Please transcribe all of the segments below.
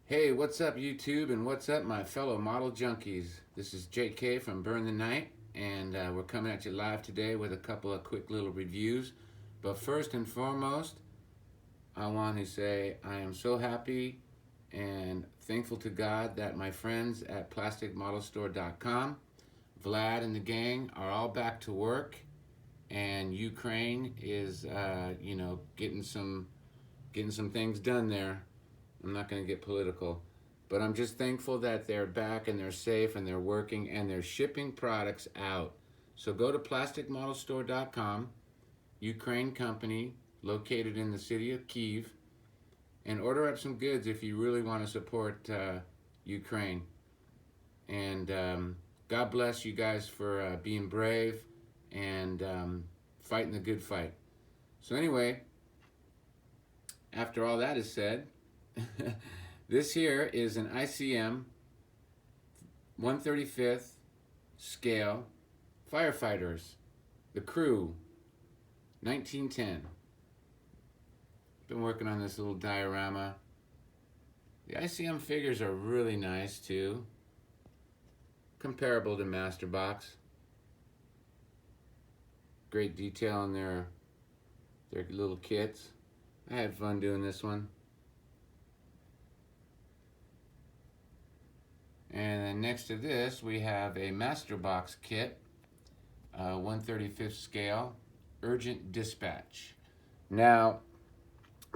Hey, what's up YouTube and what's up my fellow model junkies? This is JK from Burn the Night, and we're coming at you live today with a couple of quick little reviews. But first and foremost, I want to say I am so happy and thankful to God that my friends at plasticmodelstore.com, Vlad and the gang are all back to work, and Ukraine is getting some things done there. I'm not going to get political, but I'm just thankful that they're back and they're safe and they're working and they're shipping products out. So go to plasticmodelstore.com, Ukraine company located in the city of Kyiv, and order up some goods if you really want to support Ukraine. And God bless you guys for being brave and fighting the good fight. So anyway, after all that is said, this here is an ICM 1/35th scale firefighters, the crew, 1910. Been working on this little diorama. The ICM figures are really nice too, comparable to Master Box. Great detail in their little kits. I had fun doing this one. And then next to this, we have a Master Box kit, 1/35th scale, urgent dispatch. Now,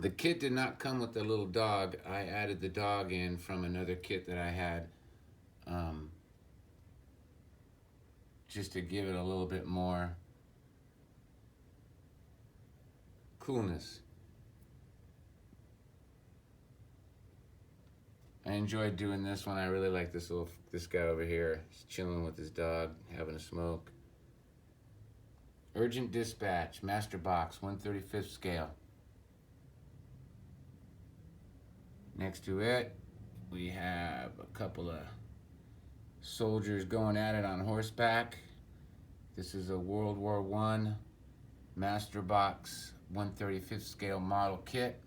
the kit did not come with the little dog. I added the dog in from another kit that I had, just to give it a little bit more coolness. I enjoyed doing this one. I really like this guy over here. He's chilling with his dog, having a smoke. Urgent dispatch, Master Box, 1/35th scale. Next to it, we have a couple of soldiers going at it on horseback. This is a World War I Master Box 1/35th scale model kit.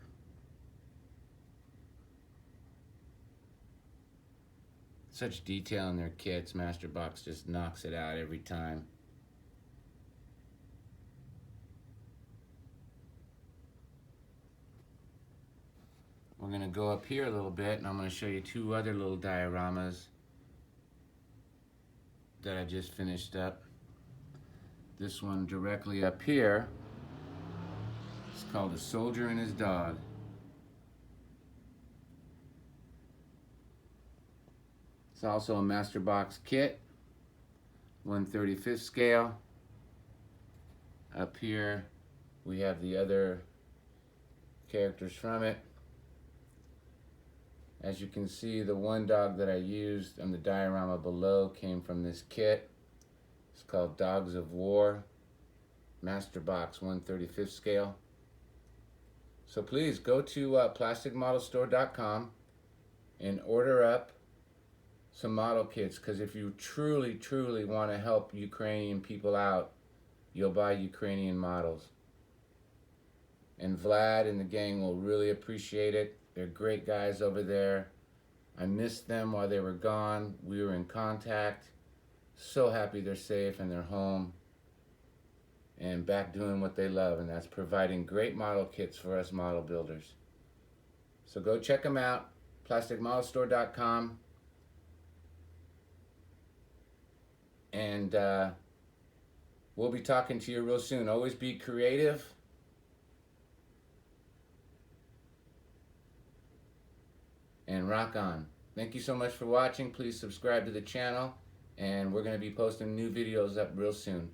Such detail in their kits. Master Box just knocks it out every time. We're going to go up here a little bit, and I'm going to show you two other little dioramas that I just finished up. This one directly up here is called A Soldier and His Dog. It's also a Master Box kit, 1/35th scale. Up here we have the other characters from it. As you can see, the one dog that I used on the diorama below came from this kit. It's called Dogs of War, Master Box 1/35th scale. So please go to plasticmodelstore.com and order up some model kits, because if you truly want to help Ukrainian people out, you'll buy Ukrainian models. And Vlad and the gang will really appreciate it. They're great guys over there. I missed them while they were gone. We were in contact. So happy they're safe and they're home and back doing what they love, and that's providing great model kits for us model builders. So go check them out, plasticmodelstore.com. And we'll be talking to you real soon. Always be creative. And rock on. Thank you so much for watching. Please subscribe to the channel. And we're going to be posting new videos up real soon.